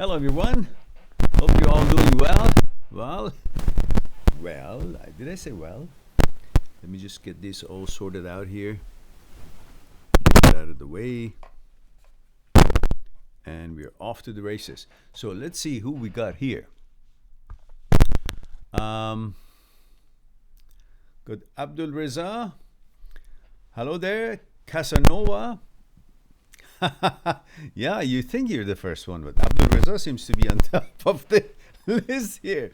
Hello, everyone. Hope you're all doing well. Did I say well? Let me just get this all sorted out here. Get it out of the way. And we're off to the races. So let's see who we got here. Good. Abdul Reza. Hello there. Casanova. Yeah, you think you're the first one, but Abdul Reza seems to be on top of the list here.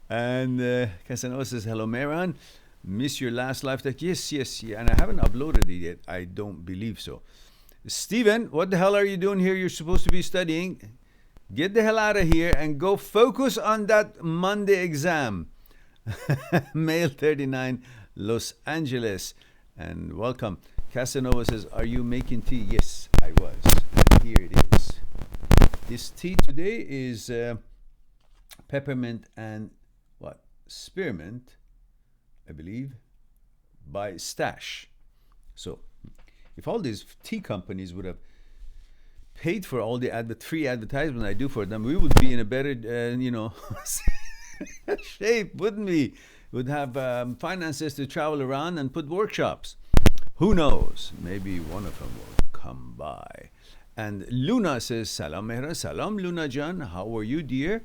And Casanova says, hello, Mehran. Miss your last live tech. Yes. And I haven't uploaded it yet. I don't believe so. Stephen, what the hell are you doing here? You're supposed to be studying. Get the hell out of here and go focus on that Monday exam. Male 39, Los Angeles. And welcome. Casanova says, are you making tea? Yes, I was. And here it is. This tea today is peppermint and spearmint, I believe, by Stash. So if all these tea companies would have paid for all the free advertisement I do for them, we would be in a better, shape, wouldn't we? Would have finances to travel around and put workshops. Who knows? Maybe one of them will come by. And Luna says, Salam Mehran. Salam Luna Jan. How are you, dear?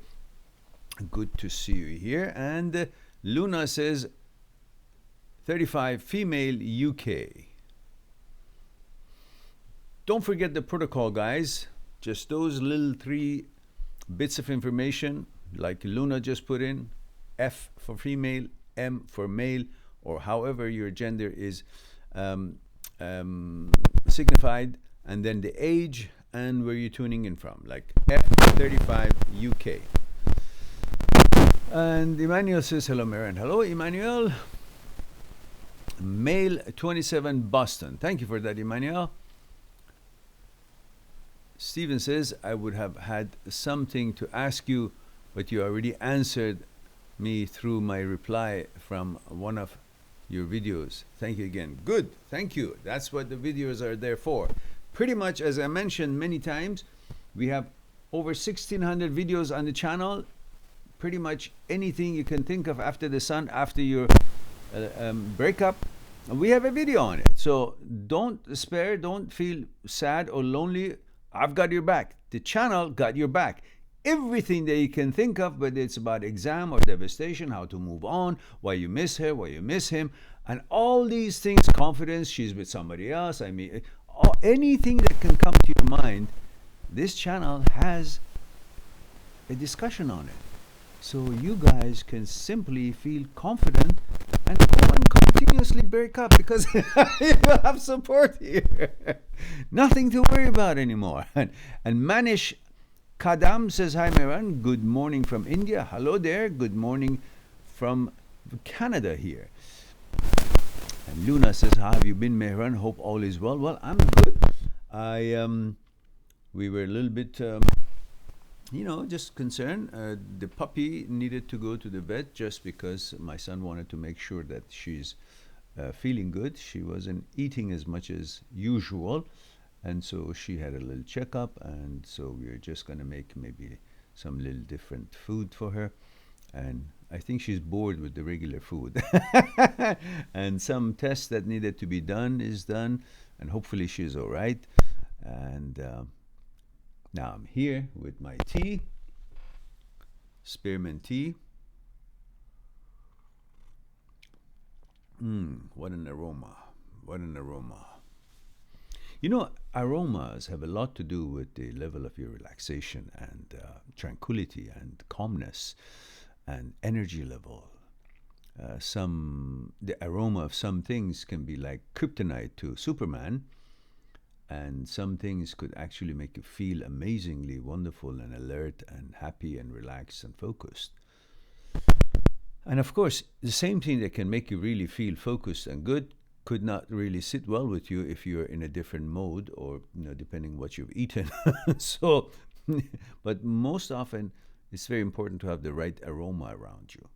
Good to see you here. And Luna says, 35, female, UK. Don't forget the protocol, guys. Just those little 3 bits of information, like Luna just put in. F for female, M for male, or however your gender is signified, and then the age and where you're tuning in from, like F35 UK. And Emmanuel says, hello, Mehran. Hello, Emmanuel. Male 27 Boston. Thank you for that, Emmanuel. Stephen says, I would have had something to ask you, but you already answered me through my reply from one of your videos. Thank you again. Good. Thank you. That's what the videos are there for. Pretty much, as I mentioned many times, we have over 1,600 videos on the channel. Pretty much anything you can think of after the sun, after your breakup, we have a video on it. So don't despair. Don't feel sad or lonely. I've got your back. The channel got your back. Everything that you can think of, whether it's about exam or devastation, how to move on, why you miss her, why you miss him, and all these things, confidence, she's with somebody else, anything that can come to your mind, this channel has a discussion on it. So you guys can simply feel confident and go and continuously break up because you have support here. Nothing to worry about anymore. And Manish Kadam says, hi, Mehran. Good morning from India. Hello there. Good morning from Canada here. And Luna says, how have you been, Mehran? Hope all is well. Well, I'm good. We were a little bit, just concerned. The puppy needed to go to the vet just because my son wanted to make sure that she's feeling good. She wasn't eating as much as usual. And so she had a little checkup, and so we're just going to make maybe some little different food for her. And I think she's bored with the regular food. And some tests that needed to be done is done, and hopefully she's all right. And now I'm here with my tea, spearmint tea. What an aroma. What an aroma. Aromas have a lot to do with the level of your relaxation and tranquility and calmness and energy level. The aroma of some things can be like kryptonite to Superman, and some things could actually make you feel amazingly wonderful and alert and happy and relaxed and focused. And of course, the same thing that can make you really feel focused and good could not really sit well with you if you're in a different mode or, depending what you've eaten. So, but most often, it's very important to have the right aroma around you.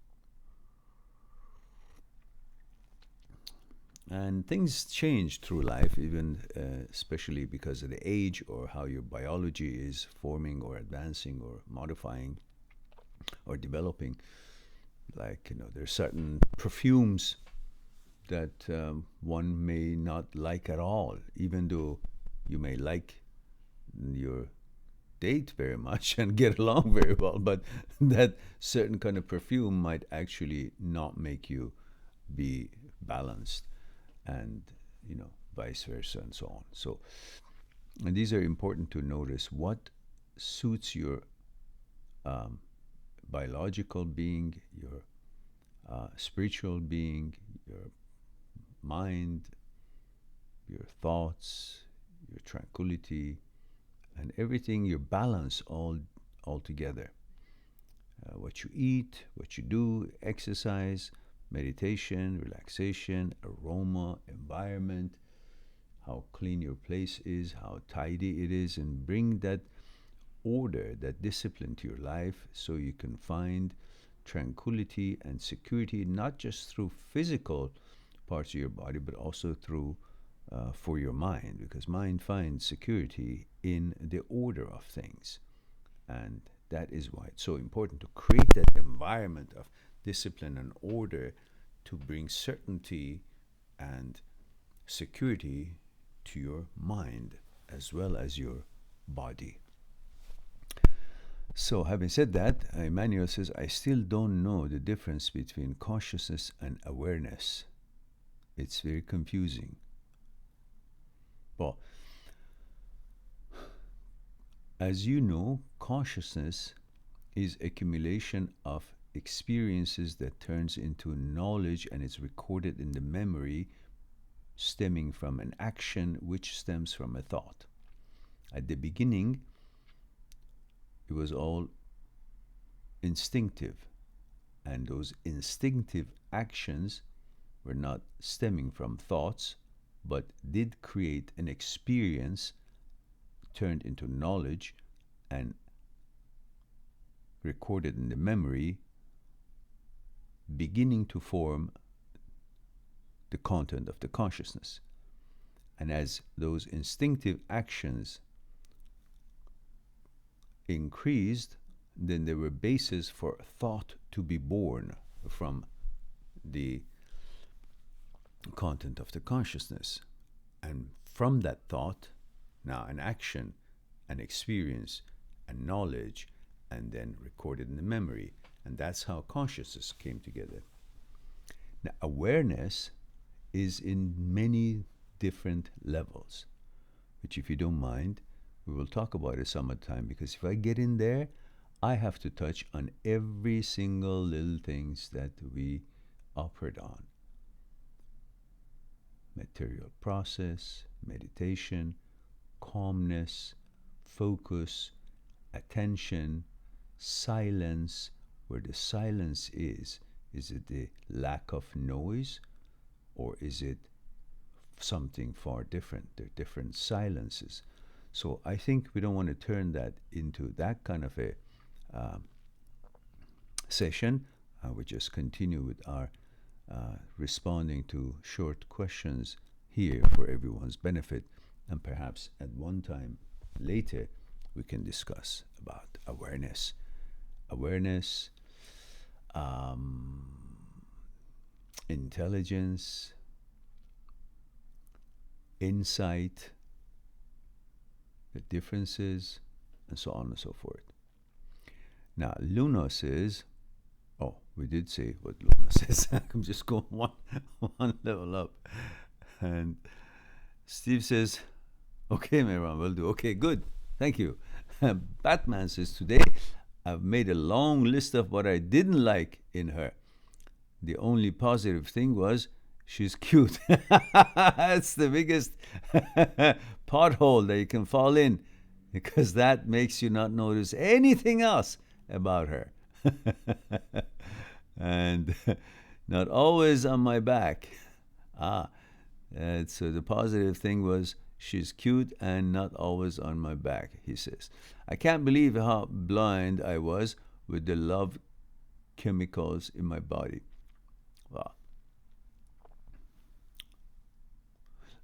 And things change through life, even especially because of the age or how your biology is forming or advancing or modifying or developing. Like, there's certain perfumes that one may not like at all, even though you may like your date very much and get along very well, but that certain kind of perfume might actually not make you be balanced, and vice versa, and so on. So, and these are important to notice what suits your biological being, your spiritual being, your mind, your thoughts, your tranquility, and everything, your balance all together. What you eat, what you do, exercise, meditation, relaxation, aroma, environment, how clean your place is, how tidy it is, and bring that order, that discipline to your life so you can find tranquility and security, not just through physical parts of your body, but also through for your mind, because mind finds security in the order of things. And that is why it's so important to create that environment of discipline and order to bring certainty and security to your mind as well as your body. So, having said that, Emmanuel says, I still don't know the difference between consciousness and awareness. It's very confusing. Well, as you know, consciousness is accumulation of experiences that turns into knowledge, and it's recorded in the memory stemming from an action which stems from a thought. At the beginning, it was all instinctive, and those instinctive actions were not stemming from thoughts, but did create an experience turned into knowledge and recorded in the memory, beginning to form the content of the consciousness. And as those instinctive actions increased, then there were bases for thought to be born from the content of the consciousness. And from that thought, now an action, an experience, a knowledge, and then recorded in the memory. And that's how consciousness came together. Now, awareness is in many different levels, which, if you don't mind, we will talk about it some other time, because if I get in there, I have to touch on every single little things that we operate on. Material process, meditation, calmness, focus, attention, silence. Where the silence is it the lack of noise, or is it something far different? There are different silences. So I think we don't want to turn that into that kind of a session. We just continue with our responding to short questions here for everyone's benefit, and perhaps at one time later we can discuss about awareness. Awareness, intelligence, insight, the differences, and so on and so forth. Now, Luna says, oh, we did say what Luna says. I'm just going one level up. And Steve says, okay, Mehran, will do. Okay, good. Thank you. Batman says, today I've made a long list of what I didn't like in her. The only positive thing was she's cute. That's the biggest pothole that you can fall in, because that makes you not notice anything else about her. And not always on my back. So the positive thing was she's cute and not always on my back, he says. I can't believe how blind I was with the love chemicals in my body. Wow.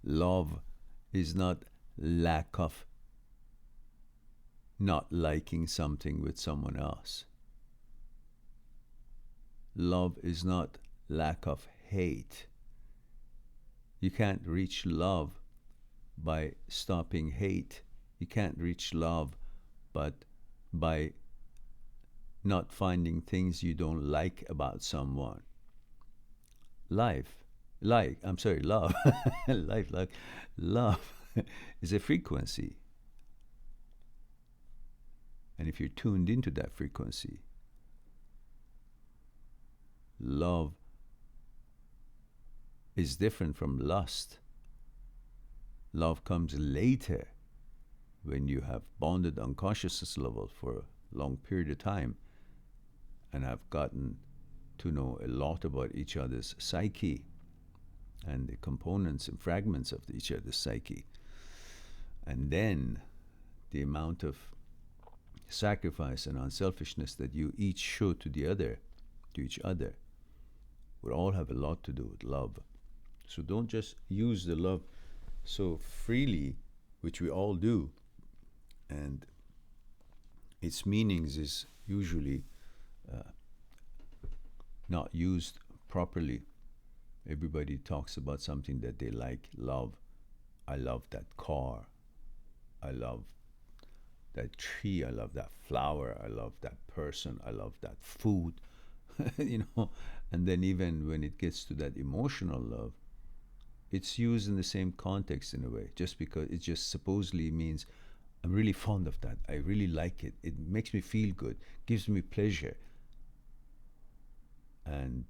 Love is not lack of not liking something with someone else. Love is not lack of hate. You can't reach love by stopping hate. You can't reach love but by not finding things you don't like about someone. Life, love, love is a frequency. And if you're tuned into that frequency, love is different from lust. Love comes later when you have bonded on consciousness level for a long period of time and have gotten to know a lot about each other's psyche and the components and fragments of each other's psyche. And then the amount of sacrifice and unselfishness that you each show to each other, would all have a lot to do with love. So don't just use the love so freely, which we all do, and its meanings is usually not used properly. Everybody talks about something that they like. Love. I love that car. I love that tree. I love that flower. I love that person. I love that food. And then even when it gets to that emotional love, it's used in the same context in a way, just because it just supposedly means I'm really fond of that. I really like it. It makes me feel good, gives me pleasure. And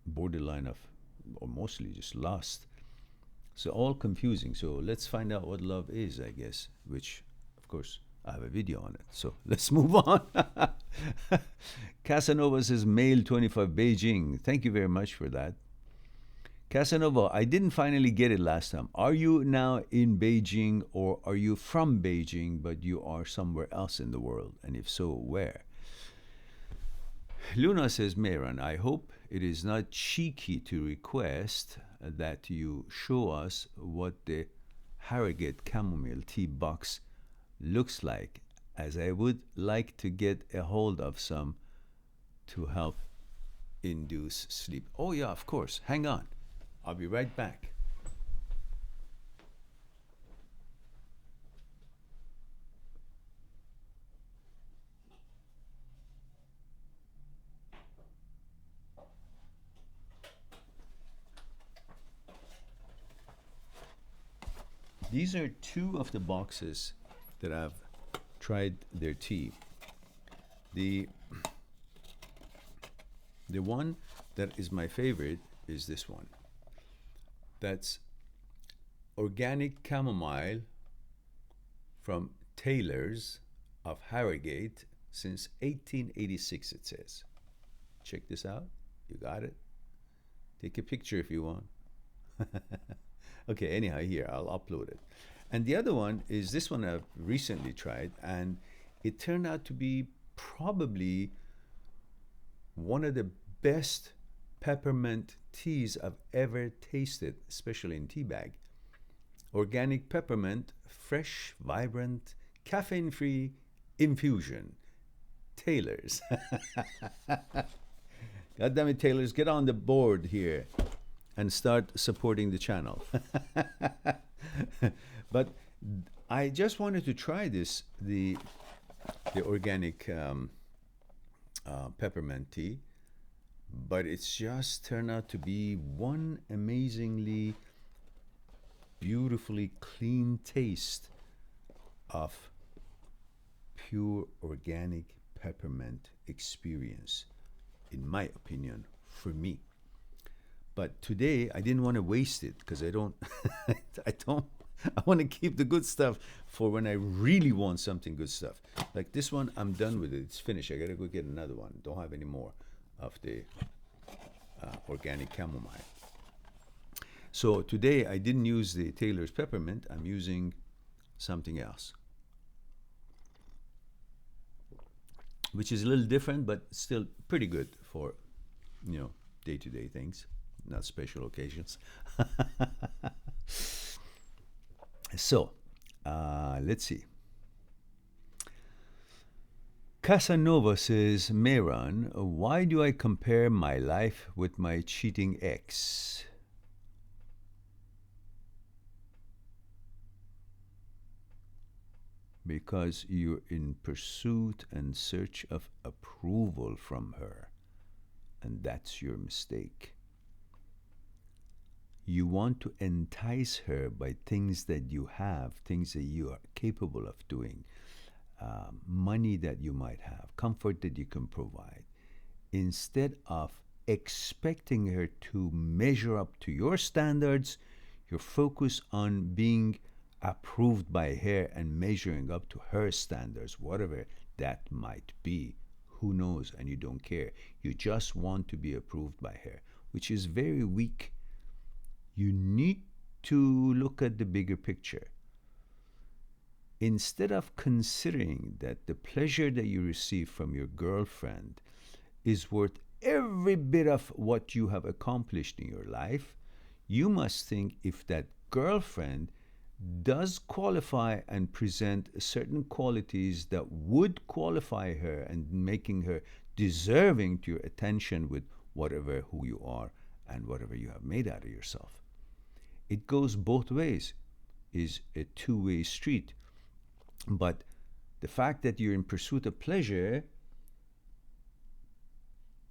borderline of, or mostly just lust. So all confusing. So let's find out what love is, I guess, which, of course, I have a video on it. So let's move on. Casanova says, male 25 Beijing. Thank you very much for that. Casanova, I didn't finally get it last time. Are you now in Beijing, or are you from Beijing, but you are somewhere else in the world? And if so, where? Luna says, Mehran, I hope it is not cheeky to request that you show us what the Harrogate chamomile tea box looks like, as I would like to get a hold of some to help induce sleep. Oh yeah, of course. Hang on. I'll be right back. These are two of the boxes that I've tried their tea. The one that is my favorite is this one. That's organic chamomile from Taylor's of Harrogate since 1886, it says. Check this out. You got it? Take a picture if you want. Okay, anyhow, here, I'll upload it. And the other one is this one I've recently tried, and it turned out to be probably one of the best peppermint teas I've ever tasted, especially in tea bag. Organic peppermint, fresh, vibrant, caffeine-free infusion. Taylor's. God damn it, Taylor's, get on the board here and start supporting the channel. But I just wanted to try this, the organic peppermint tea, but it's just turned out to be one amazingly beautifully clean taste of pure organic peppermint experience, in my opinion, for me. But today I didn't want to waste it, because I want to keep the good stuff for when I really want something good stuff. Like this one, I'm done with it. It's finished. I gotta go get another one. Don't have any more of the organic chamomile. So today I didn't use the Taylor's peppermint. I'm using something else, which is a little different, but still pretty good for, day-to-day things. not special occasions. So, let's see. Casanova says, Mehran, why do I compare my life with my cheating ex? Because you're in pursuit and search of approval from her, and that's your mistake. You want to entice her by things that you have, things that you are capable of doing, money that you might have, comfort that you can provide, instead of expecting her to measure up to your standards. You're focused on being approved by her and measuring up to her standards, whatever that might be. Who knows? And you don't care. You just want to be approved by her, which is very weak. You need to look at the bigger picture. Instead of considering that the pleasure that you receive from your girlfriend is worth every bit of what you have accomplished in your life, you must think if that girlfriend does qualify and present certain qualities that would qualify her and making her deserving to your attention with whatever who you are and whatever you have made out of yourself. It goes both ways, is a two-way street. But the fact that you're in pursuit of pleasure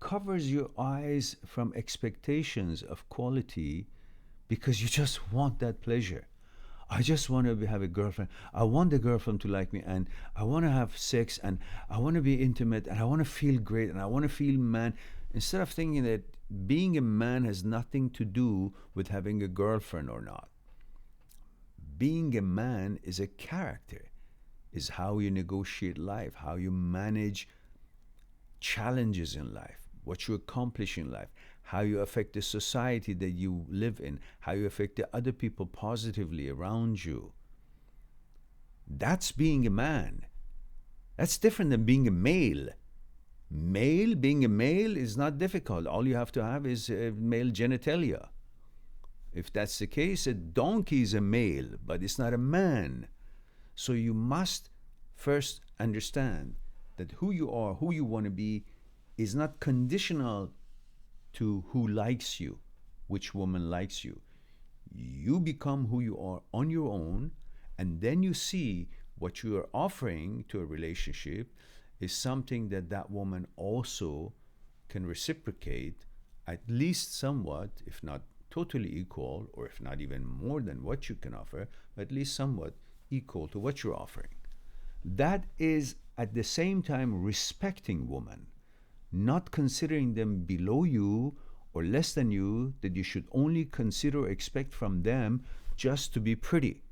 covers your eyes from expectations of quality because you just want that pleasure. I just want to have a girlfriend. I want the girlfriend to like me, and I want to have sex, and I want to be intimate, and I want to feel great, and I want to feel man. Instead of thinking that being a man has nothing to do with having a girlfriend or not. Being a man is a character, is how you negotiate life, how you manage challenges in life, what you accomplish in life, how you affect the society that you live in, how you affect the other people positively around you. That's being a man. That's different than being a male. Being a male is not difficult. All you have to have is male genitalia. If that's the case, a donkey is a male, but it's not a man. So you must first understand that who you are, who you want to be, is not conditional to who likes you, which woman likes you. You become who you are on your own, and then you see what you are offering to a relationship is something that that woman also can reciprocate, at least somewhat, if not totally equal, or if not even more than what you can offer, but at least somewhat equal to what you're offering. That is at the same time respecting women, not considering them below you or less than you, that you should only consider or expect from them just to be pretty.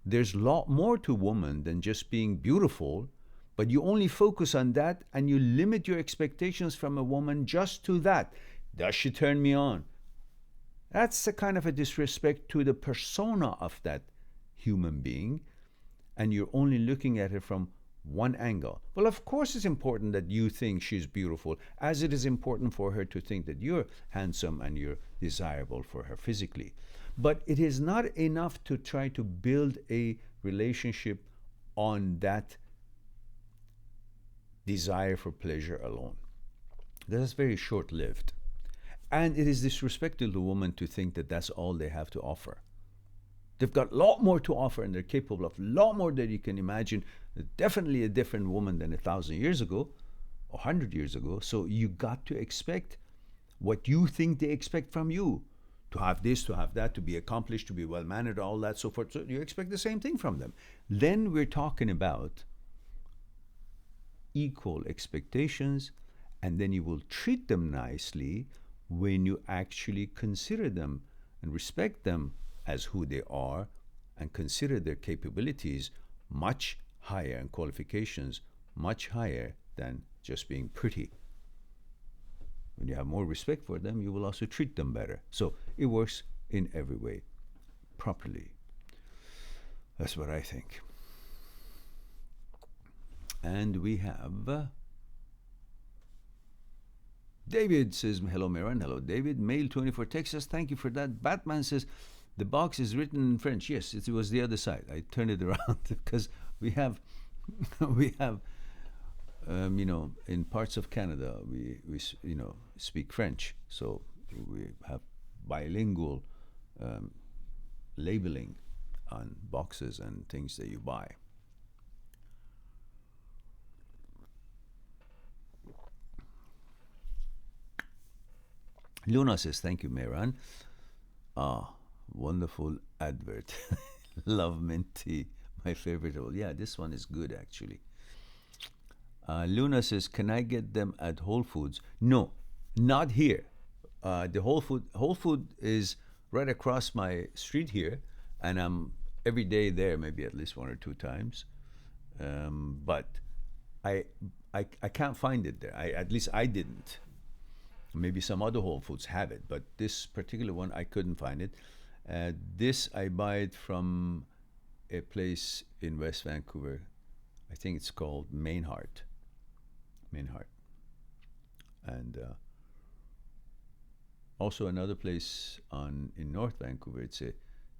There's a lot more to women than just being beautiful, but you only focus on that and you limit your expectations from a woman just to that. Does she turn me on? That's a kind of a disrespect to the persona of that human being, and you're only looking at it from one angle. Well, of course it's important that you think she's beautiful, as it is important for her to think that you're handsome and you're desirable for her physically. But it is not enough to try to build a relationship on that desire for pleasure alone. That's very short-lived. And it is disrespectful to the woman to think that that's all they have to offer. They've got a lot more to offer, and they're capable of a lot more than you can imagine. Definitely a different woman than 1,000 years ago, or 100 years ago. So you got to expect what you think they expect from you. To have this, to have that, to be accomplished, to be well-mannered, all that, so forth. So you expect the same thing from them. Then we're talking about equal expectations, and then you will treat them nicely when you actually consider them and respect them as who they are and consider their capabilities much higher and qualifications much higher than just being pretty. When you have more respect for them, you will also treat them better. So it works in every way properly. That's what I think. And we have David says, hello, Mehran. Hello, David. Mail 24 Texas. Thank you for that. Batman says, the box is written in French. Yes, it was the other side. I turned it around because we have, we have, in parts of Canada, we speak French. So we have bilingual labeling on boxes and things that you buy. Luna says, thank you, Mehran. Wonderful advert. Love mint tea, my favorite. Yeah, this one is good, actually. Luna says, can I get them at Whole Foods? No, not here. The Whole Food is right across my street here, and I'm every day there, maybe at least 1 or 2 times. But I can't find it there. At least I didn't. Maybe some other Whole Foods have it, but this particular one, I couldn't find it. This, I buy it from a place in West Vancouver. I think it's called Mehran. And also another place in North Vancouver, it's a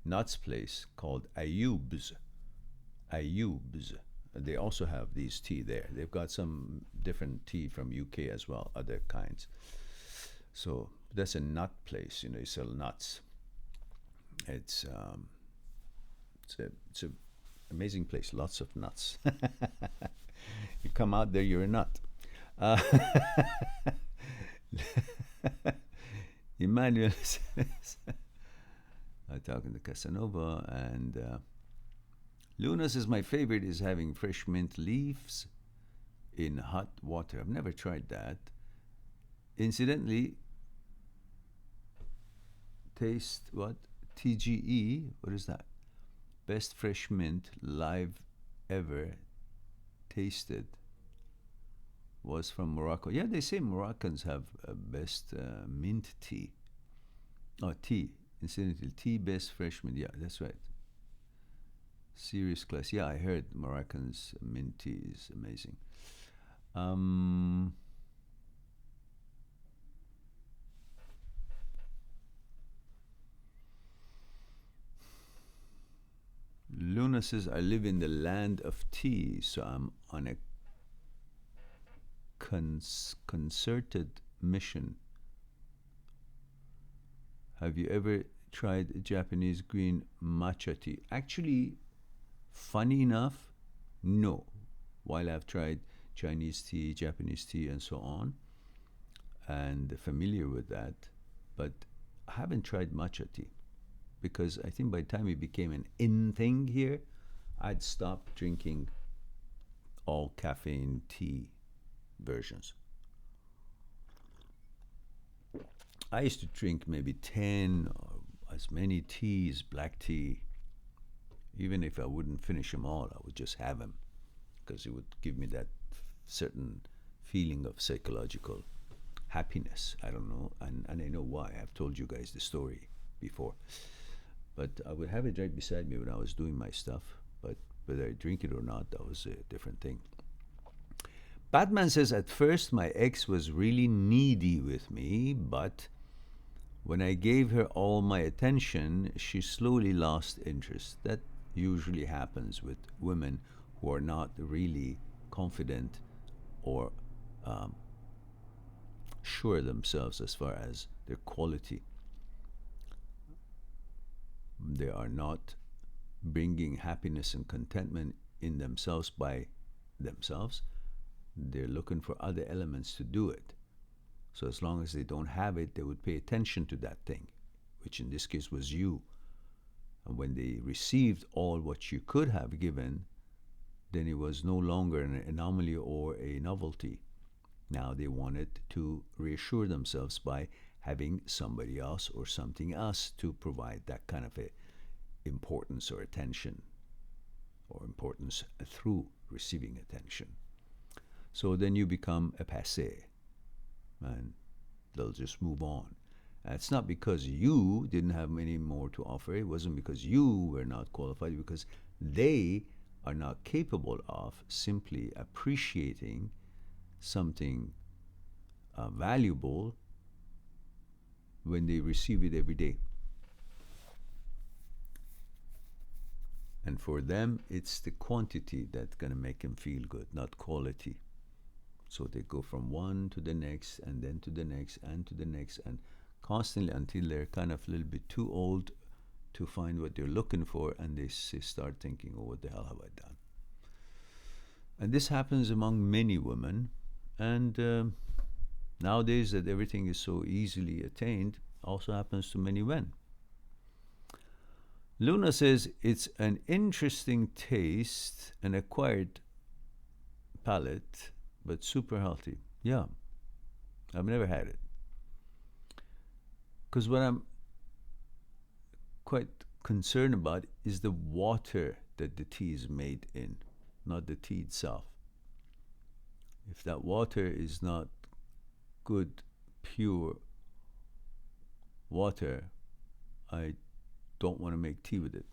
nuts place called Ayoub's. They also have these tea there. They've got some different tea from UK as well, other kinds. So that's a nut place. You sell nuts. It's a amazing place. Lots of nuts. You come out there, you're a nut. Emmanuel says, I'm talking to Casanova, and Luna says, my favorite is having fresh mint leaves in hot water. I've never tried that. Incidentally, taste what? TGE, what is that? Best fresh mint live ever tasted was from Morocco. Yeah, they say Moroccans have best mint tea. Oh, tea. Incidentally, tea best fresh mint. Yeah, that's right. Serious class. Yeah, I heard Moroccans mint tea is amazing. Luna says, I live in the land of tea, so I'm on a concerted mission. Have you ever tried Japanese green matcha tea? Actually, funny enough, no. While I've tried Chinese tea, Japanese tea, and so on, and familiar with that, but I haven't tried matcha tea. Because I think by the time it became an in thing here, I'd stopped drinking all caffeine tea versions. I used to drink maybe 10 or as many teas, black tea. Even if I wouldn't finish them all, I would just have them because it would give me that certain feeling of psychological happiness. I don't know, and I know why. I've told you guys the story before. But I would have it right beside me when I was doing my stuff. But whether I drink it or not, that was a different thing. Batman says, at first my ex was really needy with me, but when I gave her all my attention, she slowly lost interest. That usually happens with women who are not really confident or sure themselves as far as their quality. They are not bringing happiness and contentment in themselves by themselves. They're looking for other elements to do it. So as long as they don't have it, they would pay attention to that thing, which in this case was you. And when they received all what you could have given, then it was no longer an anomaly or a novelty. Now they wanted to reassure themselves by having somebody else or something else to provide that kind of a importance or attention, or importance through receiving attention. So then you become a passé, and they'll just move on. And it's not because you didn't have any more to offer. It wasn't because you were not qualified, because they are not capable of simply appreciating something valuable when they receive it every day. And for them, it's the quantity that's going to make them feel good, not quality. So they go from one to the next, and then to the next, and to the next, and constantly until they're kind of a little bit too old to find what they're looking for, and they start thinking, oh, what the hell have I done? And this happens among many women. And nowadays that everything is so easily attained, also happens to many men. Luna says, it's an interesting taste, an acquired palate, but super healthy. Yeah, I've never had it. Because what I'm quite concerned about is the water that the tea is made in, not the tea itself. If that water is not good, pure water, I don't want to make tea with it.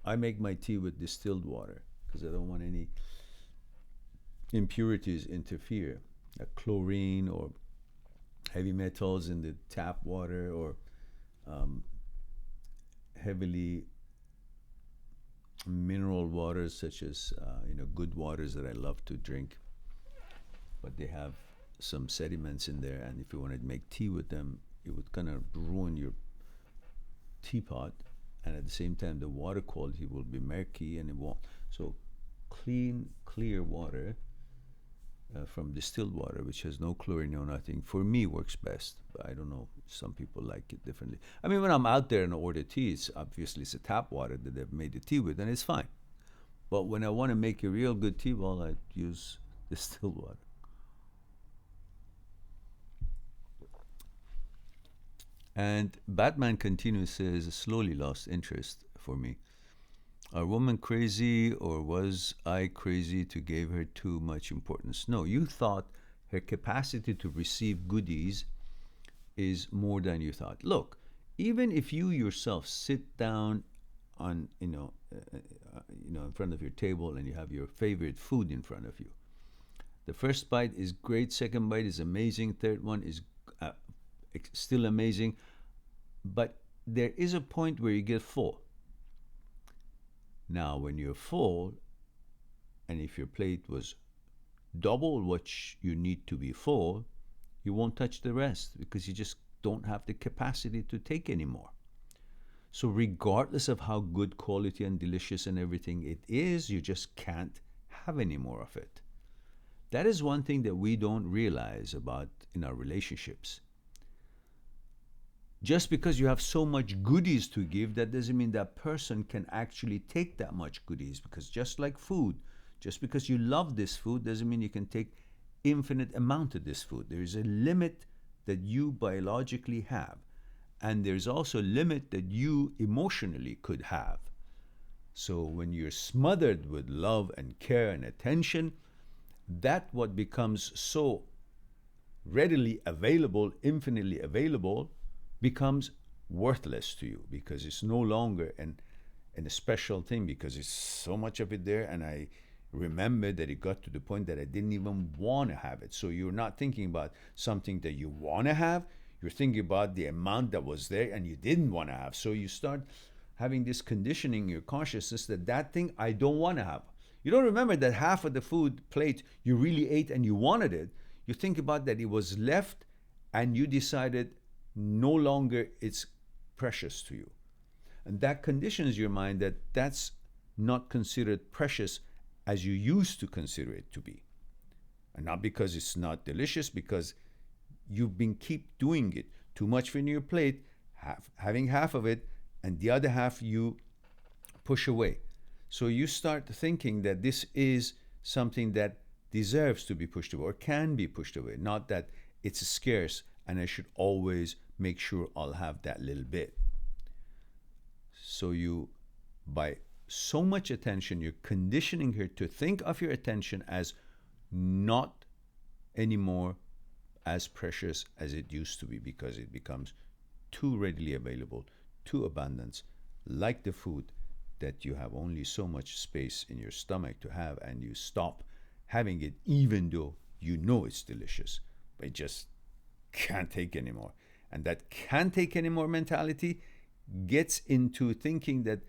I make my tea with distilled water because I don't want any impurities interfere, like chlorine or heavy metals in the tap water, or heavily mineral waters such as good waters that I love to drink, but they have some sediments in there, and if you want to make tea with them, it would kind of ruin your teapot, and at the same time the water quality will be murky and it won't. So clean, clear water from distilled water, which has no chlorine or nothing, for me works best. But I don't know, some people like it differently. I mean, when I'm out there and order tea, it's a tap water that they've made the tea with, and it's fine. But when I want to make a real good tea, well, I use distilled water. And Batman continues, says, slowly lost interest for me. Are women crazy, or was I crazy to give her too much importance? No, you thought her capacity to receive goodies is more than you thought. Look, even if you yourself sit down on, in front of your table and you have your favorite food in front of you, the first bite is great, second bite is amazing, third one is still amazing, but there is a point where you get full. Now, when you're full, and if your plate was double what you need to be full, you won't touch the rest because you just don't have the capacity to take anymore. So regardless of how good quality and delicious and everything it is, you just can't have any more of it. That is one thing that we don't realize about in our relationships. Just because you have so much goodies to give, that doesn't mean that person can actually take that much goodies. Because just like food, just because you love this food doesn't mean you can take infinite amount of this food. There is a limit that you biologically have, and there's also a limit that you emotionally could have. So when you're smothered with love and care and attention, that what becomes so readily available, infinitely available, becomes worthless to you, because it's no longer a special thing, because it's so much of it there. And I remember that it got to the point that I didn't even want to have it. So you're not thinking about something that you want to have, you're thinking about the amount that was there and you didn't want to have. So you start having this conditioning in your consciousness that thing I don't want to have. You don't remember that half of the food plate you really ate and you wanted it. You think about that it was left and you decided no longer it's precious to you. And that conditions your mind that that's not considered precious as you used to consider it to be. And not because it's not delicious, because you've been keep doing it. Too much in your plate, having half of it, and the other half you push away. So you start thinking that this is something that deserves to be pushed away or can be pushed away, not that it's scarce and I should always make sure I'll have that little bit. So you, by so much attention, you're conditioning her to think of your attention as not anymore as precious as it used to be, because it becomes too readily available, too abundant, like the food that you have only so much space in your stomach to have, and you stop having it even though you know it's delicious. But it just can't take anymore. And that can't take anymore mentality gets into thinking that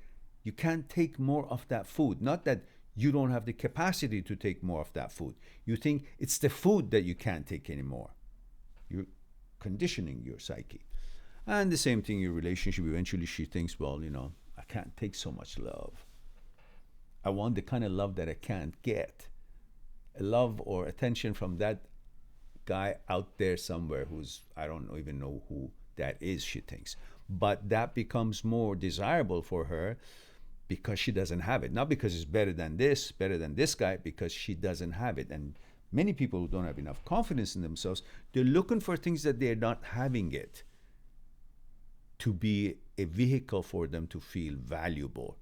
you can't take more of that food. Not that you don't have the capacity to take more of that food. You think it's the food that you can't take anymore. You're conditioning your psyche. And the same thing, your relationship, eventually she thinks, well, I can't take so much love. I want the kind of love that I can't get. A love or attention from that guy out there somewhere who's, I don't even know who that is, she thinks. But that becomes more desirable for her because she doesn't have it. Not because it's better than this guy, because she doesn't have it. And many people who don't have enough confidence in themselves, they're looking for things that they're not having it to be a vehicle for them to feel valuable.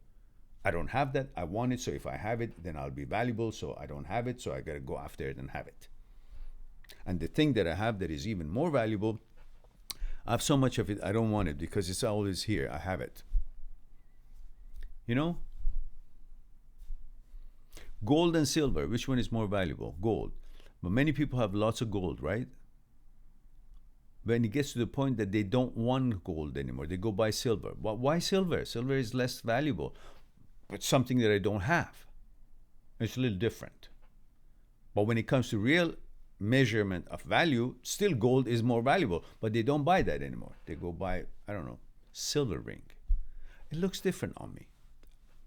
I don't have that, I want it, so if I have it, then I'll be valuable, so I don't have it, so I gotta go after it and have it. And the thing that I have that is even more valuable, I have so much of it, I don't want it because it's always here, I have it. Gold and silver, which one is more valuable? Gold. But many people have lots of gold, right? When it gets to the point that they don't want gold anymore, they go buy silver. But why silver? Silver is less valuable. But something that I don't have. It's a little different. But when it comes to real measurement of value, still gold is more valuable. But they don't buy that anymore. They go buy, I don't know, silver ring. It looks different on me.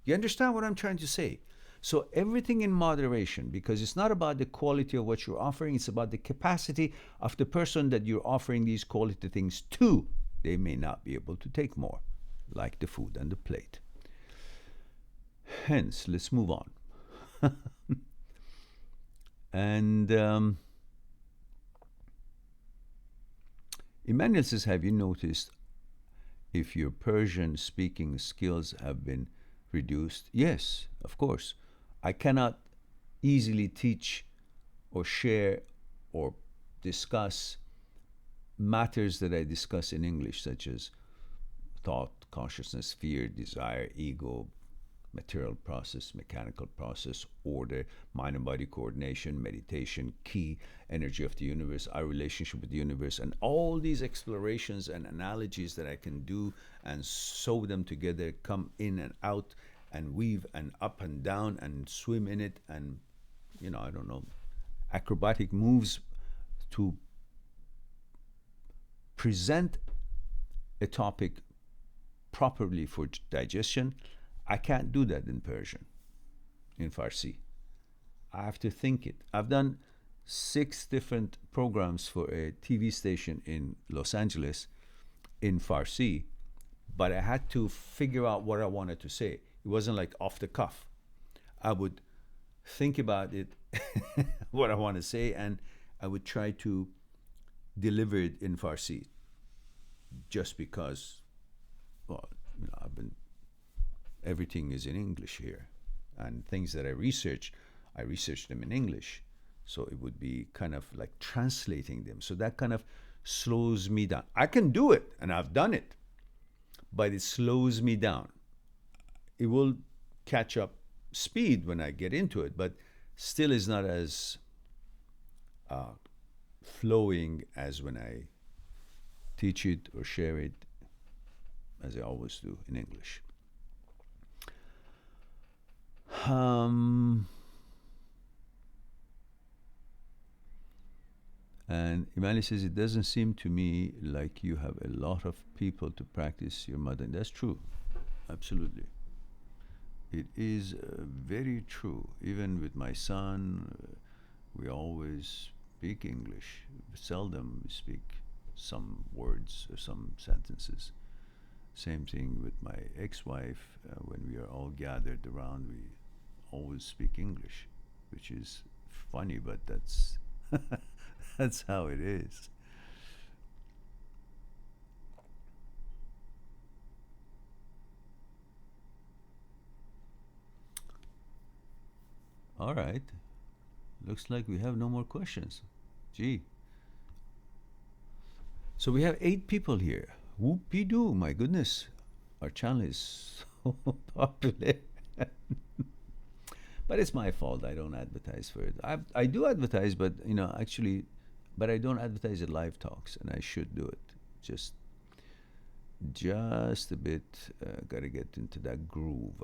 You understand what I'm trying to say? So everything in moderation, because it's not about the quality of what you're offering, it's about the capacity of the person that you're offering these quality things to. They may not be able to take more, like the food and the plate. Hence, let's move on. And Emmanuel says, have you noticed if your Persian speaking skills have been reduced? Yes, of course. I cannot easily teach or share or discuss matters that I discuss in English, such as thought, consciousness, fear, desire, ego, material process, mechanical process, order, mind and body coordination, meditation, key, energy of the universe, our relationship with the universe, and all these explorations and analogies that I can do and sew them together, come in and out, and weave and up and down and swim in it, and I don't know, acrobatic moves to present a topic properly for digestion. I can't do that in Persian, in Farsi. I have to think it. I've done 6 different programs for a TV station in Los Angeles in Farsi, but I had to figure out what I wanted to say. It wasn't like off the cuff. I would think about it, what I want to say, and I would try to deliver it in Farsi. Just because, well, everything is in English here, and things that I research them in English. So it would be kind of like translating them. So that kind of slows me down. I can do it, and I've done it, but it slows me down. It will catch up speed when I get into it, but still is not as flowing as when I teach it or share it, as I always do in English. And Imani says, it doesn't seem to me like you have a lot of people to practice your mother. And that's true. Absolutely. It is very true. Even with my son, we always speak English. Seldom we speak some words or some sentences. Same thing with my ex-wife. When we are all gathered around, we always speak English, which is funny, but that's that's how it is. All right. Looks like we have no more questions. Gee. So we have 8 people here. Whoopie-doo, my goodness. Our channel is so popular. But it's my fault. I don't advertise for it. I do advertise, but actually, But I don't advertise at live talks, and I should do it. Just a bit. Gotta get into that groove.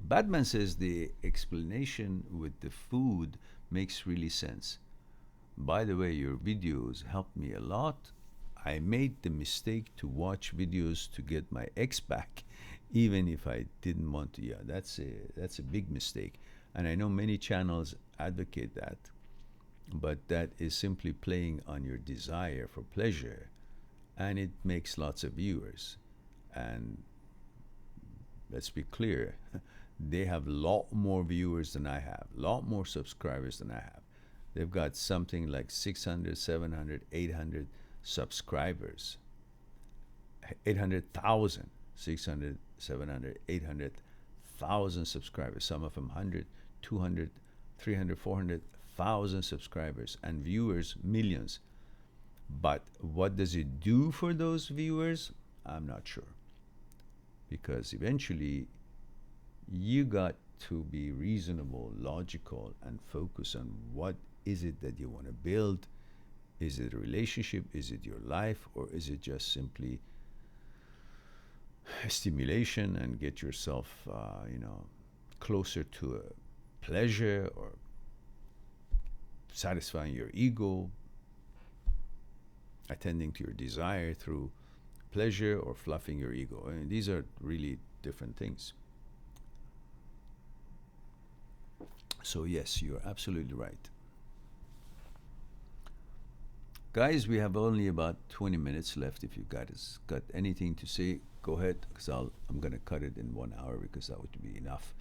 Batman says the explanation with the food makes really sense. By the way, your videos helped me a lot. I made the mistake to watch videos to get my ex back, even if I didn't want to. Yeah, that's a big mistake, and I know many channels advocate that, but that is simply playing on your desire for pleasure, and it makes lots of viewers. And let's be clear, they have a lot more viewers than I have, a lot more subscribers than I have. They've got something like 600, 700, 800 subscribers. 800,000, 600, 700, 800,000 subscribers. Some of them 100, 200, 300, 400,000 subscribers, and viewers millions. But what does it do for those viewers? I'm not sure. Because eventually you got to be reasonable, logical, and focus on what is it that you want to build. Is it a relationship? Is it your life? Or is it just simply stimulation and get yourself, closer to a pleasure, or satisfying your ego, attending to your desire through pleasure, or fluffing your ego? I mean, these are really different things. So yes, you're absolutely right. Guys, we have only about 20 minutes left. If you guys got anything to say, go ahead, because I'm going to cut it in 1 hour, because that would be enough.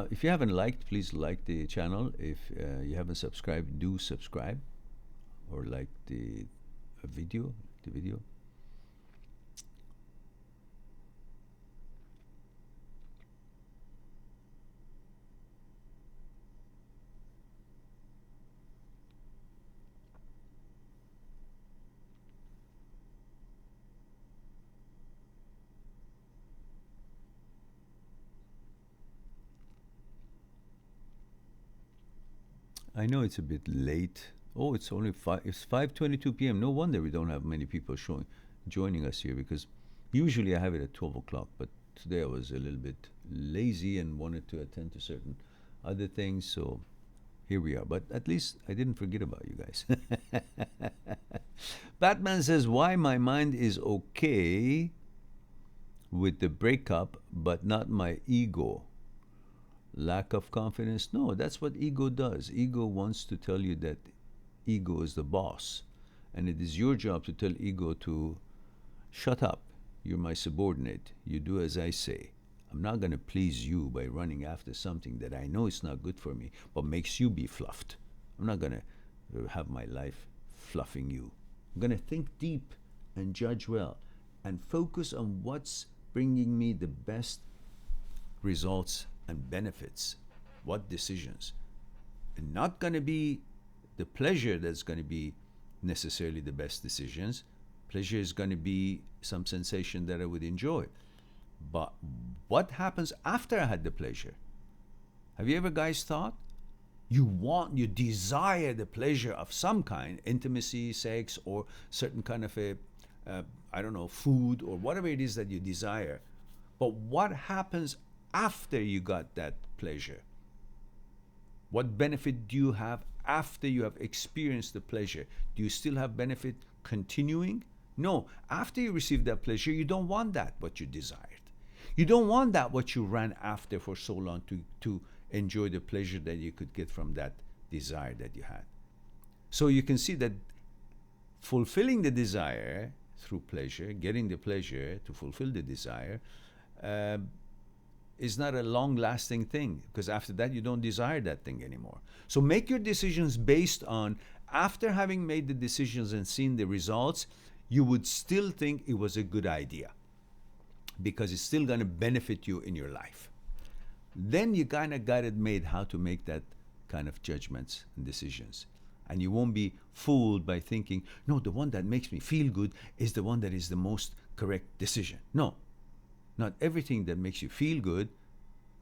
If you haven't liked, please like the channel. If you haven't subscribed, do subscribe, or like the video. I know it's a bit late. Oh, it's only it's 5:22 p.m. No wonder we don't have many people joining us here, because usually I have it at 12 o'clock, but today I was a little bit lazy and wanted to attend to certain other things, so here we are. But at least I didn't forget about you guys. Batman says, why my mind is okay with the breakup, but not my ego? Lack of confidence? No, that's what ego does. Ego wants to tell you that ego is the boss, and it is your job to tell ego to shut up. You're my subordinate. You do as I say. I'm not going to please you by running after something that I know is not good for me, but makes you be fluffed. I'm not going to have my life fluffing you. I'm going to think deep and judge well, and focus on what's bringing me the best results and benefits. What decisions? And not going to be the pleasure that's going to be necessarily the best decisions. Pleasure is going to be some sensation that I would enjoy. But what happens after I had the pleasure? Have you ever guys thought? You desire the pleasure of some kind, intimacy, sex, or certain kind of food, or whatever it is that you desire. But what happens after you got that pleasure? What benefit do you have after you have experienced the pleasure? Do you still have benefit continuing? No. After you receive that pleasure, you don't want that what you desired. You don't want that what you ran after for so long to enjoy the pleasure that you could get from that desire that you had. So you can see that fulfilling the desire through pleasure, getting the pleasure to fulfill the desire, is not a long-lasting thing, because after that you don't desire that thing anymore. So make your decisions based on, after having made the decisions and seen the results, you would still think it was a good idea, because it's still going to benefit you in your life. Then you kind of got it made how to make that kind of judgments and decisions. And you won't be fooled by thinking, no, the one that makes me feel good is the one that is the most correct decision. No. Not everything that makes you feel good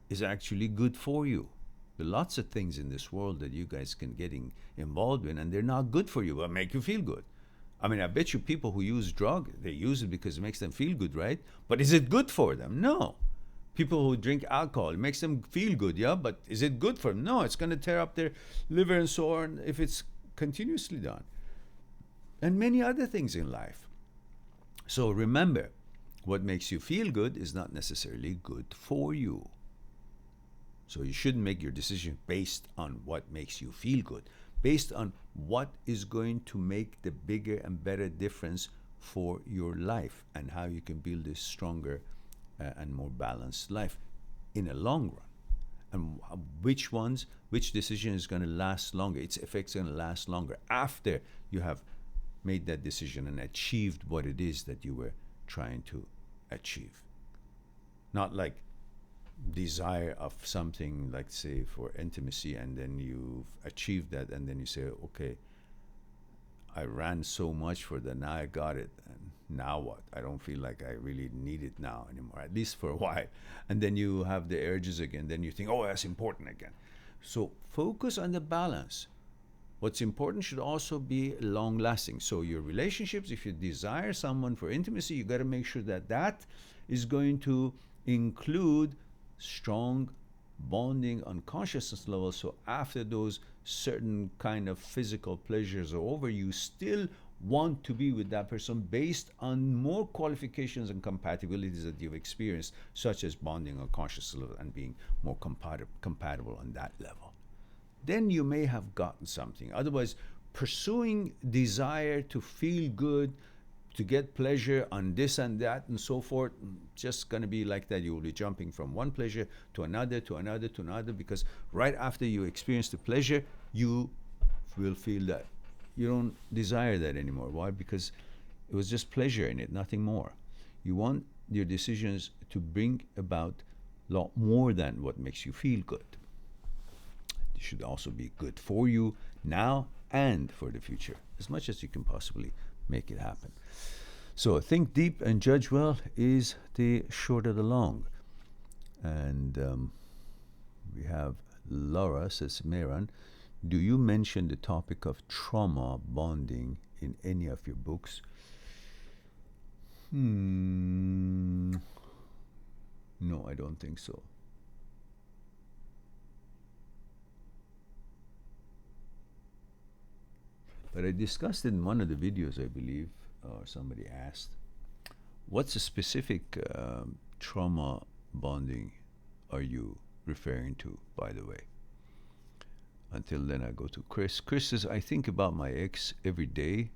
is actually good for you. There are lots of things in this world that you guys can getting involved in, and they're not good for you, but make you feel good. I mean, I bet you people who use drug, they use it because it makes them feel good, right? But is it good for them? No. People who drink alcohol, it makes them feel good, yeah, but is it good for them? No, it's going to tear up their liver and so on if it's continuously done. And many other things in life. So remember, what makes you feel good is not necessarily good for you. So you shouldn't make your decision based on what makes you feel good, based on what is going to make the bigger and better difference for your life and how you can build a stronger and more balanced life in a long run. And which decision is going to last longer, its effects are going to last longer after you have made that decision and achieved what it is that you were trying to achieve. Not like desire of something, like say for intimacy, and then you've achieved that and then you say, okay, I ran so much for that, now I got it, and now what? I don't feel like I really need it now anymore, at least for a while. And then you have the urges again, then you think, oh, that's important again. So focus on the balance. What's important should also be long lasting. So your relationships, if you desire someone for intimacy, you got to make sure that that is going to include strong bonding on consciousness level. So after those certain kind of physical pleasures are over, you still want to be with that person based on more qualifications and compatibilities that you've experienced, such as bonding on consciousness level and being more compatible on that level. Then you may have gotten something. Otherwise, pursuing desire to feel good, to get pleasure on this and that and so forth, just going to be like that. You will be jumping from one pleasure to another, to another, to another, because right after you experience the pleasure, you will feel that you don't desire that anymore. Why? Because it was just pleasure in it, nothing more. You want your decisions to bring about a lot more than what makes you feel good. It should also be good for you now and for the future, as much as you can possibly make it happen. So think deep and judge well is the short of the long. And we have Laura says, Mehran, do you mention the topic of trauma bonding in any of your books? No, I don't think so. But I discussed it in one of the videos, I believe, or somebody asked, what's a specific trauma bonding are you referring to, by the way? Until then, I go to Chris. Chris says, I think about my ex every day.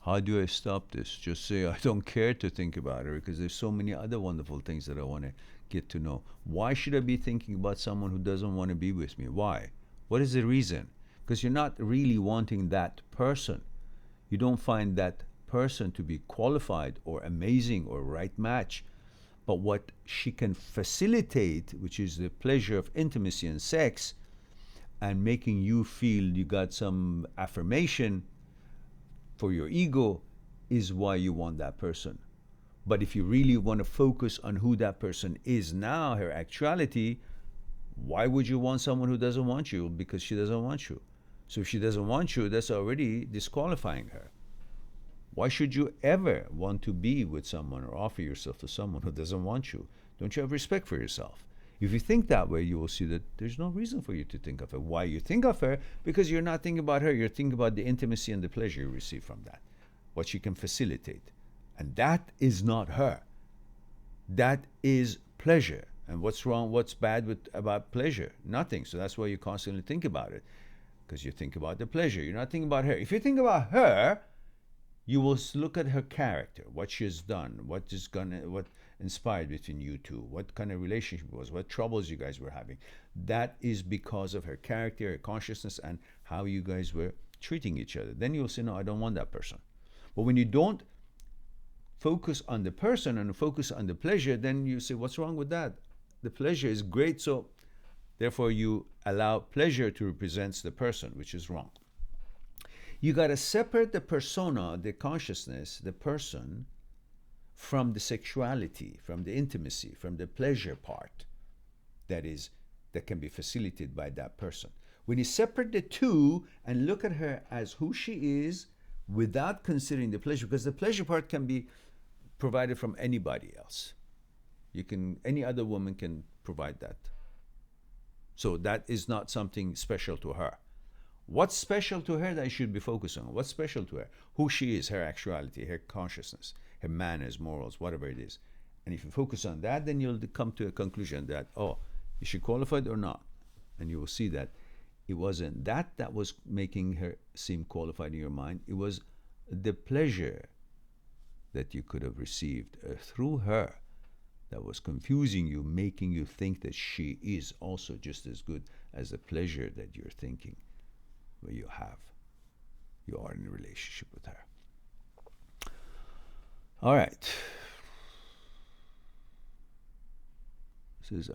How do I stop this? Just say, I don't care to think about her because there's so many other wonderful things that I want to get to know. Why should I be thinking about someone who doesn't want to be with me? Why? What is the reason? Because you're not really wanting that person. You don't find that person to be qualified or amazing or right match. But what she can facilitate, which is the pleasure of intimacy and sex, and making you feel you got some affirmation for your ego, is why you want that person. But if you really want to focus on who that person is now, her actuality, why would you want someone who doesn't want you? Because she doesn't want you. So if she doesn't want you, that's already disqualifying her. Why should you ever want to be with someone or offer yourself to someone who doesn't want you? Don't you have respect for yourself? If you think that way, you will see that there's no reason for you to think of her. Why you think of her? Because you're not thinking about her. You're thinking about the intimacy and the pleasure you receive from that, what she can facilitate. And that is not her. That is pleasure. And what's wrong, what's bad about pleasure? Nothing. So that's why you constantly think about it, because you think about the pleasure. You're not thinking about her. If you think about her, you will look at her character, what she has done, what inspired between you two, what kind of relationship it was, what troubles you guys were having. That is because of her character, her consciousness, and how you guys were treating each other. Then you'll say, no, I don't want that person. But when you don't focus on the person and focus on the pleasure, then you say, what's wrong with that? The pleasure is great, so therefore you allow pleasure to represent the person, which is wrong. You got to separate the persona, the consciousness, the person, from the sexuality, from the intimacy, from the pleasure part. that can be facilitated by that person. When you separate the two and look at her as who she is without considering the pleasure, because the pleasure part can be provided from anybody else. Any other woman can provide that. So that is not something special to her. What's special to her that I should be focusing on? What's special to her? Who she is, her actuality, her consciousness, her manners, morals, whatever it is. And if you focus on that, then you'll come to a conclusion that, oh, is she qualified or not? And you will see that it wasn't that was making her seem qualified in your mind. It was the pleasure that you could have received through her that was confusing you, making you think that she is also just as good as the pleasure that you're thinking where you are in a relationship with her. All right. Says,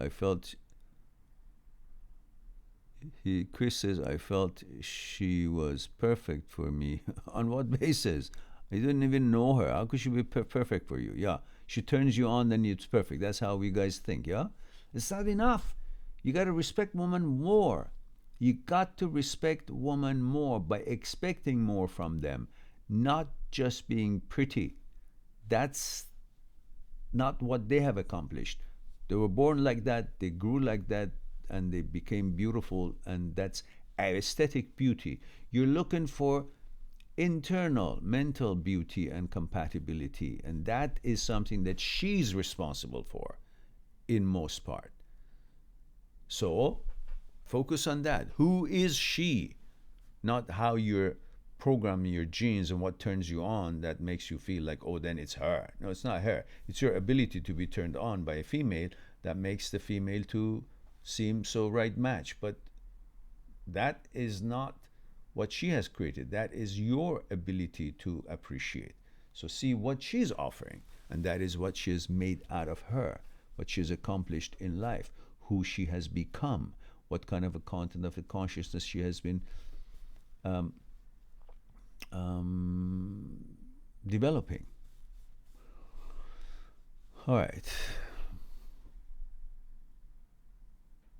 Chris says, I felt she was perfect for me. On what basis? I didn't even know her. How could she be perfect for you? Yeah, she turns you on, then it's perfect. That's how we guys think, yeah? It's not enough. You got to respect women more. You got to respect women more by expecting more from them, not just being pretty. That's not what they have accomplished. They were born like that, they grew like that, and they became beautiful, and that's aesthetic beauty. You're looking for internal mental beauty and compatibility, and that is something that she's responsible for in most part. So focus on that. Who is she? Not how you're programming your genes and what turns you on that makes you feel like, oh, then it's her. No, it's not her. It's your ability to be turned on by a female that makes the female to seem so right match. But that is not what she has created. That is your ability to appreciate. So see what she's offering, and that is what she has made out of her, what she has accomplished in life, who she has become, what kind of a content of a consciousness she has been developing. All right.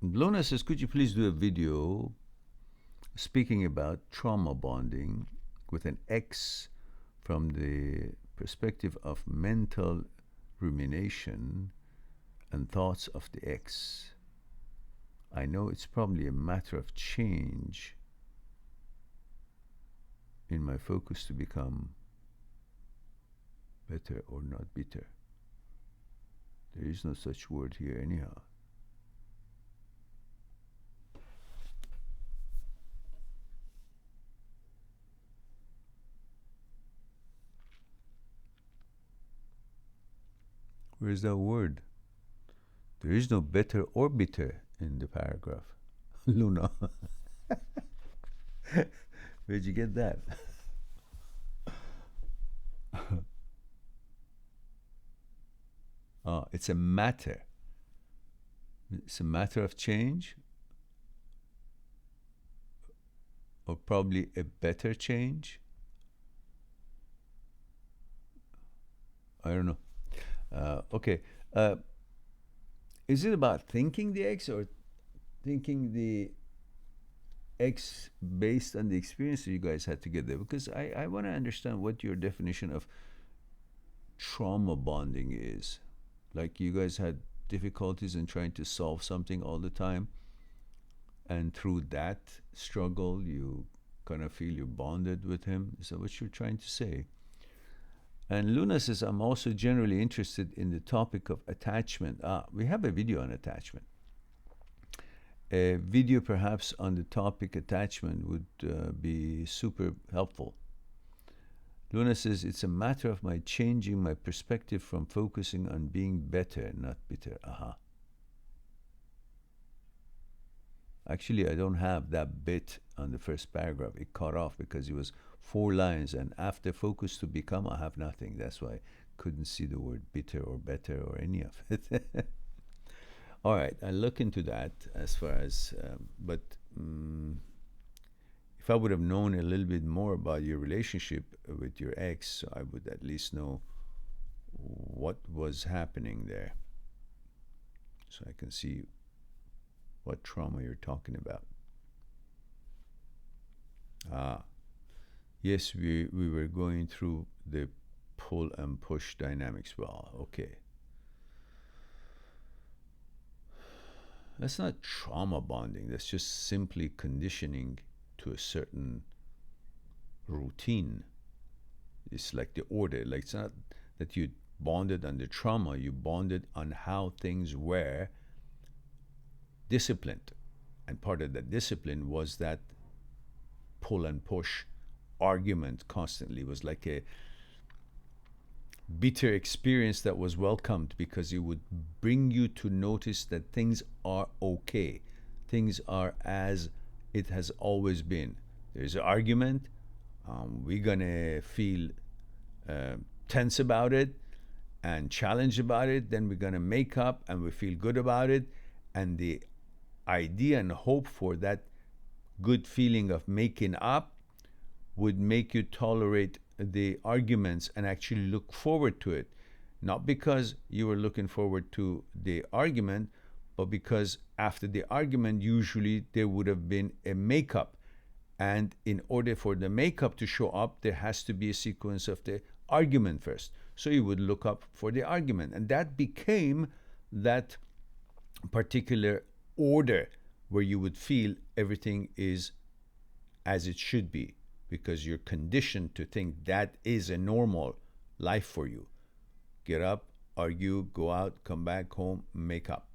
Luna says, could you please do a video speaking about trauma bonding with an ex from the perspective of mental rumination and thoughts of the ex? I know it's probably a matter of change in my focus to become better or not bitter. There is no such word here anyhow. Where is that word? There is no better or bitter in the paragraph. Luna. Where'd you get that? Oh, it's a matter. It's a matter of change, or probably a better change. I don't know. Okay. Is it about thinking the ex or thinking the ex based on the experience you guys had together? Because I want to understand what your definition of trauma bonding is. Like you guys had difficulties in trying to solve something all the time, and through that struggle you kind of feel you bonded with him. Is that what you're trying to say? And Luna says, I'm also generally interested in the topic of attachment. We have a video on attachment. A video perhaps on the topic attachment would be super helpful. Luna says, it's a matter of my changing my perspective from focusing on being better, not bitter. Actually, I don't have that bit on the first paragraph. It cut off because it was 4 lines, and after focus to become, I have nothing. That's why I couldn't see the word bitter or better or any of it. All right, I'll look into that as far as, but if I would have known a little bit more about your relationship with your ex, I would at least know what was happening there. So I can see what trauma you're talking about. Yes, we were going through the pull and push dynamics. Well, okay. That's not trauma bonding. That's just simply conditioning to a certain routine. It's like the order. Like, it's not that you bonded on the trauma, you bonded on how things were disciplined. And part of that discipline was that pull and push argument constantly. It was like a bitter experience that was welcomed because it would bring you to notice that things are okay. Things are as it has always been. There's an argument. We're going to feel tense about it and challenged about it. Then we're going to make up and we feel good about it. And the idea and hope for that good feeling of making up would make you tolerate the arguments and actually look forward to it. Not because you were looking forward to the argument, but because after the argument, usually there would have been a makeup. And in order for the makeup to show up, there has to be a sequence of the argument first. So you would look up for the argument. And that became that particular order where you would feel everything is as it should be, because you're conditioned to think that is a normal life for you. Get up, argue, go out, come back home, make up.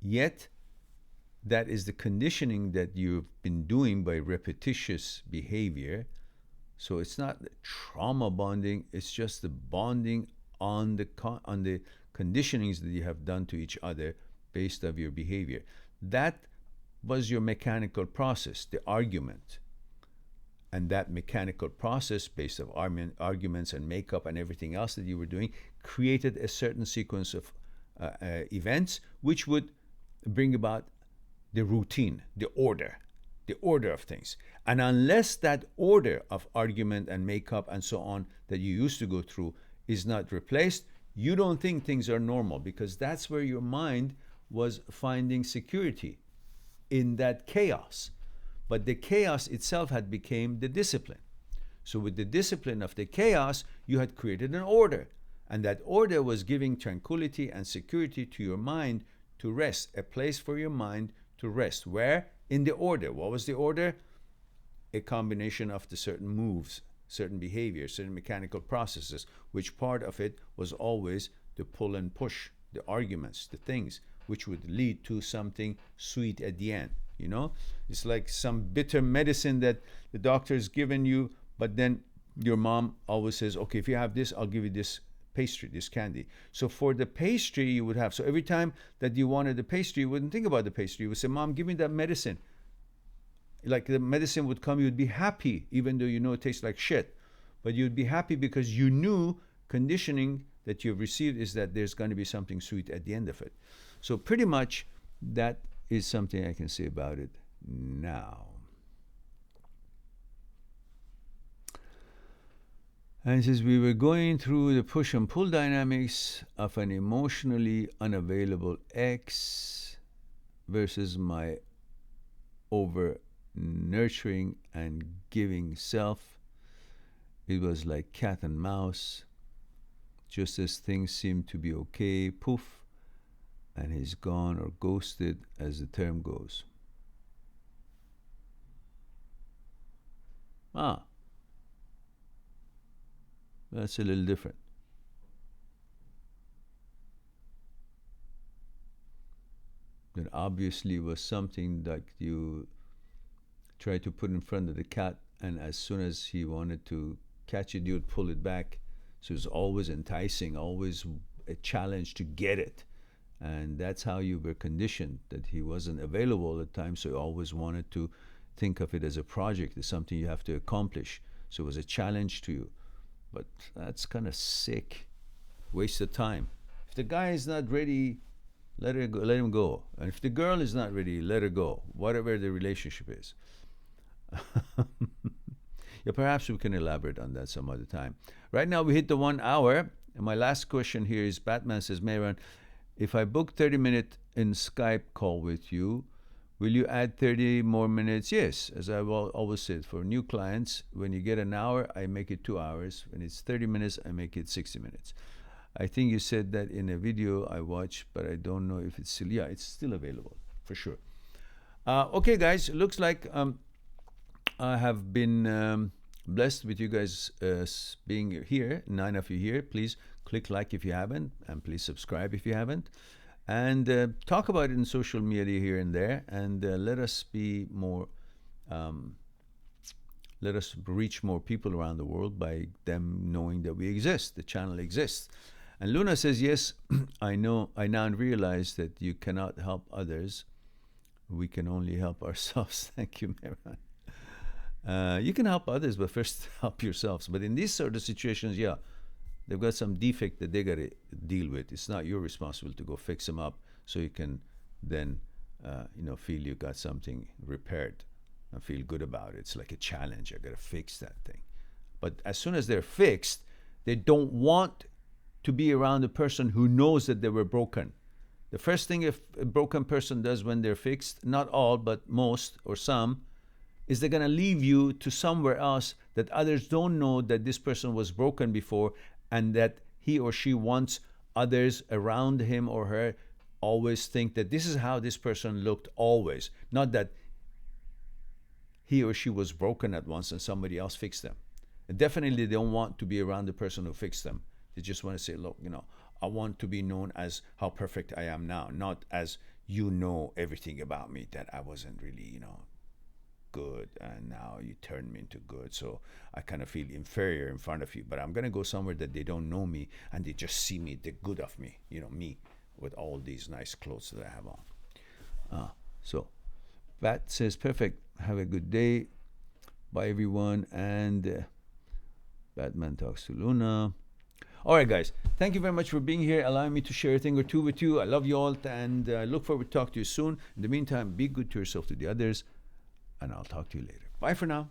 Yet, that is the conditioning that you've been doing by repetitious behavior. So it's not trauma bonding, it's just the bonding on the conditionings that you have done to each other based on your behavior. That was your mechanical process, the argument. And that mechanical process, based on arguments and makeup and everything else that you were doing, created a certain sequence of events which would bring about the routine, the order of things. And unless that order of argument and makeup and so on that you used to go through is not replaced, you don't think things are normal, because that's where your mind was finding security, in that chaos. But the chaos itself had become the discipline. So with the discipline of the chaos, you had created an order. And that order was giving tranquility and security to your mind to rest, a place for your mind to rest. Where? In the order. What was the order? A combination of the certain moves, certain behaviors, certain mechanical processes, which part of it was always the pull and push, the arguments, the things, which would lead to something sweet at the end. You know, it's like some bitter medicine that the doctor has given you, but then your mom always says, okay, if you have this, I'll give you this pastry, this candy. So for the pastry you would have, so every time that you wanted the pastry, you wouldn't think about the pastry. You would say, Mom, give me that medicine. Like the medicine would come, you'd be happy, even though you know it tastes like shit. But you'd be happy because you knew conditioning that you've received is that there's going to be something sweet at the end of it. So pretty much that is something I can say about it now. And it says, we were going through the push and pull dynamics of an emotionally unavailable ex versus my over nurturing and giving self. It was like cat and mouse. Just as things seemed to be okay, poof, and he's gone, or ghosted as the term goes. That's a little different. That obviously was something that you tried to put in front of the cat, and as soon as he wanted to catch it, you would pull it back. So it's always enticing, always a challenge to get it. And that's how you were conditioned, that he wasn't available all the time, so you always wanted to think of it as a project, as something you have to accomplish. So it was a challenge to you. But that's kind of sick. Waste of time. If the guy is not ready, let him go. And if the girl is not ready, let her go, whatever the relationship is. Yeah, perhaps we can elaborate on that some other time. Right now we hit the 1 hour. And my last question here is, Batman says, Mehran, if I book 30-minute in Skype call with you, will you add 30 more minutes? Yes, as I've always said, for new clients, when you get an hour, I make it 2 hours. When it's 30 minutes, I make it 60 minutes. I think you said that in a video I watched, but I don't know if it's still, yeah, it's still available, for sure. Okay, guys, it looks like I have been blessed with you guys being here, 9 of you here. Please click like if you haven't, and please subscribe if you haven't. And talk about it in social media here and there, and let us be more, let us reach more people around the world by them knowing that we exist, the channel exists. And Luna says, yes, I know, I now realize that you cannot help others. We can only help ourselves. Thank you, Mehran. You can help others, but first help yourselves. But in these sort of situations, yeah, they've got some defect that they got to deal with. It's not your responsibility to go fix them up so you can then, feel you got something repaired and feel good about it. It's like a challenge. I got to fix that thing. But as soon as they're fixed, they don't want to be around a person who knows that they were broken. The first thing a broken person does when they're fixed, not all, but most or some, is they're going to leave you to somewhere else that others don't know that this person was broken before, and that he or she wants others around him or her always think that this is how this person looked always, not that he or she was broken at once and somebody else fixed them. And definitely they don't want to be around the person who fixed them. They just want to say, look, I want to be known as how perfect I am now, not as everything about me, that I wasn't really, good, and now you turned me into good, so I kind of feel inferior in front of you. But I'm going to go somewhere that they don't know me and they just see me, the good of me, me with all these nice clothes that I have on. So Pat says, perfect, have a good day, bye everyone. And Batman talks to Luna. All right, guys, thank you very much for being here, allowing me to share a thing or two with you. I love you all, and I look forward to talk to you soon. In the meantime, be good to yourself, to the others, and I'll talk to you later. Bye for now.